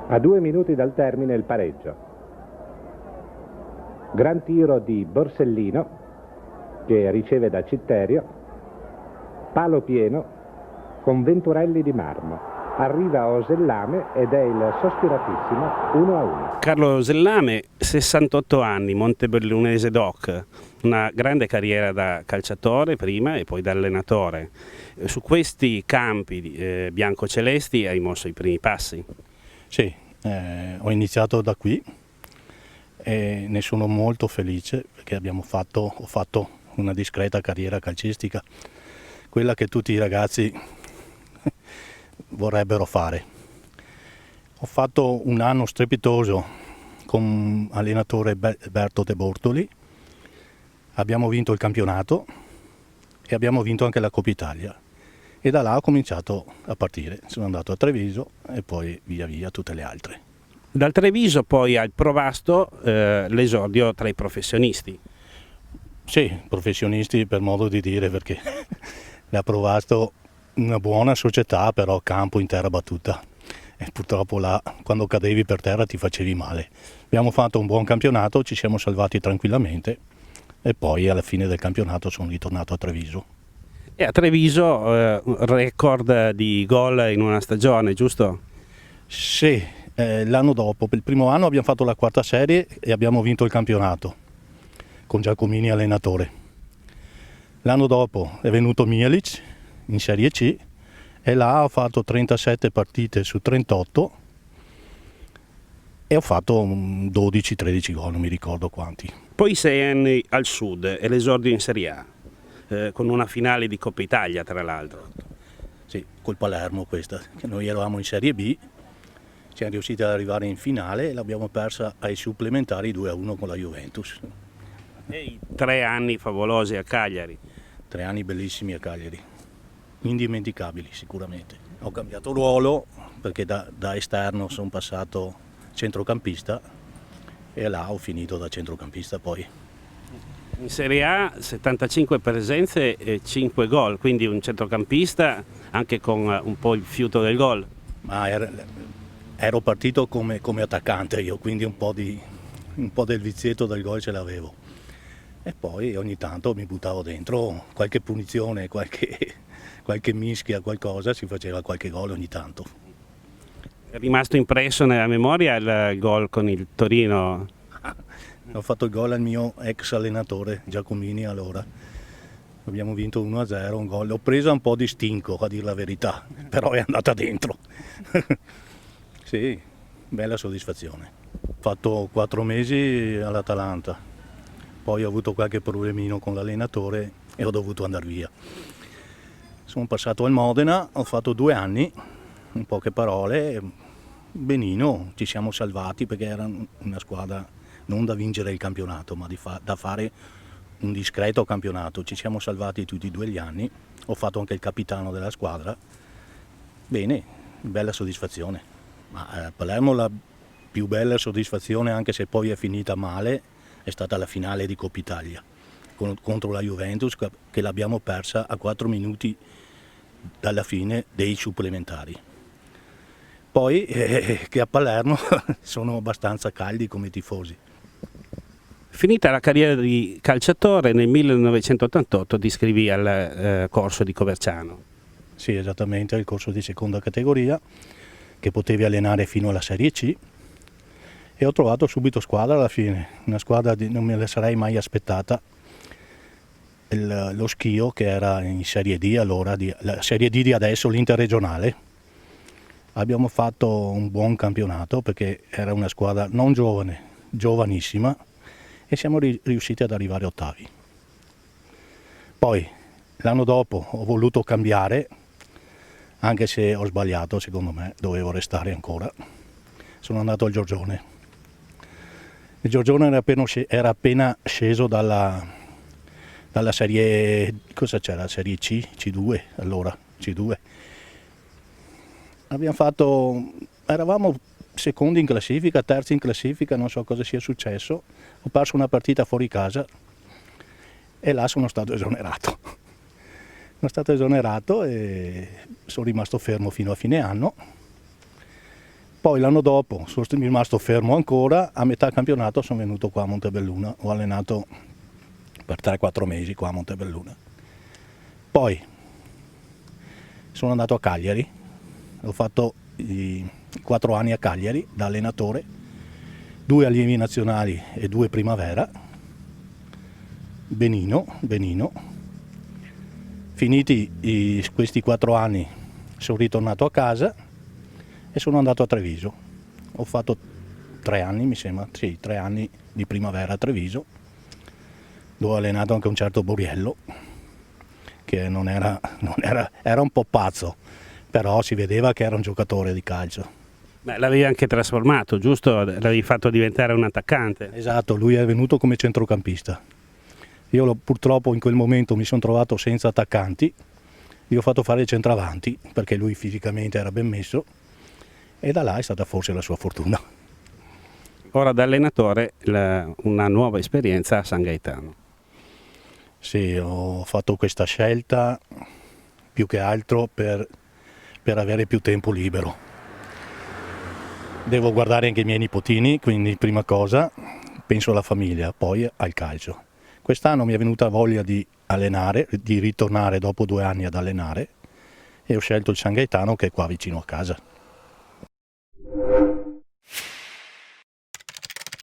A 2 minuti dal termine il pareggio. Gran tiro di Borsellino che riceve da Citterio, palo pieno con Venturelli di Marmo. Arriva Osellame ed è il sospiratissimo 1-1. Carlo Osellame, 68 anni, montebellunese doc, una grande carriera da calciatore prima e poi da allenatore. Su questi campi biancocelesti hai mosso i primi passi? Sì, ho iniziato da qui e ne sono molto felice perché ho fatto una discreta carriera calcistica, quella che tutti i ragazzi vorrebbero fare. Ho fatto un anno strepitoso con allenatore Berto De Bortoli, abbiamo vinto il campionato e abbiamo vinto anche la Coppa Italia e da là ho cominciato a partire, sono andato a Treviso e poi via via tutte le altre. Dal Treviso poi al Provasto l'esordio tra i professionisti. Sì, professionisti per modo di dire, perché la Provasto una buona società, però campo in terra battuta e purtroppo là quando cadevi per terra ti facevi male. Abbiamo fatto un buon campionato, ci siamo salvati tranquillamente e poi alla fine del campionato sono ritornato a Treviso. E a Treviso record di gol in una stagione, giusto? Sì, l'anno dopo, per il primo anno abbiamo fatto la quarta serie e abbiamo vinto il campionato con Giacomini allenatore. L'anno dopo è venuto Mielic in Serie C e là ho fatto 37 partite su 38 e ho fatto 12-13 gol, non mi ricordo quanti. Poi 6 anni al sud e l'esordio in Serie A, con una finale di Coppa Italia tra l'altro. Sì, col Palermo questa, che noi eravamo in Serie B, siamo riusciti ad arrivare in finale e l'abbiamo persa ai supplementari 2-1 con la Juventus. E i 3 anni favolosi a Cagliari. 3 anni bellissimi a Cagliari, indimenticabili sicuramente. Ho cambiato ruolo perché da esterno sono passato centrocampista e là ho finito da centrocampista poi. In Serie A 75 presenze e 5 gol, quindi un centrocampista anche con un po' il fiuto del gol. Ma ero partito come attaccante io, quindi un po' del vizietto del gol ce l'avevo. E poi ogni tanto mi buttavo dentro qualche punizione, qualche mischia, qualcosa, si faceva qualche gol ogni tanto. È rimasto impresso nella memoria il gol con il Torino? Ho fatto il gol al mio ex allenatore Giacomini allora. Abbiamo vinto 1-0, un gol. L'ho presa un po' di stinco, a dire la verità, però è andata dentro. Sì, bella soddisfazione. Ho fatto 4 mesi all'Atalanta. Poi ho avuto qualche problemino con l'allenatore e ho dovuto andare via. Sono passato al Modena, ho fatto 2 anni, in poche parole, benino, ci siamo salvati perché era una squadra non da vincere il campionato, ma da fare un discreto campionato. Ci siamo salvati tutti e 2 gli anni, ho fatto anche il capitano della squadra. Bene, bella soddisfazione. Ma a Palermo la più bella soddisfazione, anche se poi è finita male, è stata la finale di Coppa Italia contro la Juventus, che l'abbiamo persa a 4 minuti dalla fine dei supplementari. Poi che a Palermo sono abbastanza caldi come tifosi. Finita la carriera di calciatore, nel 1988 ti iscrivi al corso di Coverciano. Sì, esattamente, il corso di seconda categoria, che potevi allenare fino alla Serie C. E ho trovato subito squadra alla fine, una squadra non me la sarei mai aspettata, lo Schio che era in Serie D allora, la Serie D di adesso, l'interregionale. Abbiamo fatto un buon campionato perché era una squadra non giovane, giovanissima e siamo riusciti ad arrivare ottavi. Poi l'anno dopo ho voluto cambiare, anche se ho sbagliato, secondo me dovevo restare ancora. Sono andato al Giorgione. Il Giorgione era appena sceso dalla serie, cosa c'era? Serie C, C2, allora, C2. Eravamo secondi in classifica, terzi in classifica, non so cosa sia successo. Ho perso una partita fuori casa e là sono stato esonerato. Sono stato esonerato e sono rimasto fermo fino a fine anno. Poi l'anno dopo sono rimasto fermo ancora, a metà campionato sono venuto qua a Montebelluna, ho allenato per 3-4 mesi qua a Montebelluna. Poi sono andato a Cagliari, ho fatto i 4 anni a Cagliari da allenatore, 2 allievi nazionali e 2 primavera, benino. Finiti questi 4 anni sono ritornato a casa e sono andato a Treviso. Ho fatto 3 anni, mi sembra, sì, 3 anni di primavera a Treviso, dove ho allenato anche un certo Boriello, che era un po' pazzo, però si vedeva che era un giocatore di calcio. Beh, l'avevi anche trasformato, giusto? L'avevi fatto diventare un attaccante. Esatto, lui è venuto come centrocampista. Io purtroppo in quel momento mi sono trovato senza attaccanti, gli ho fatto fare il centravanti perché lui fisicamente era ben messo e da là è stata forse la sua fortuna. Ora da allenatore una nuova esperienza a San Gaetano. Sì, ho fatto questa scelta più che altro per avere più tempo libero. Devo guardare anche i miei nipotini, quindi prima cosa penso alla famiglia, poi al calcio. Quest'anno mi è venuta voglia di allenare, di ritornare dopo 2 anni ad allenare e ho scelto il San Gaetano che è qua vicino a casa.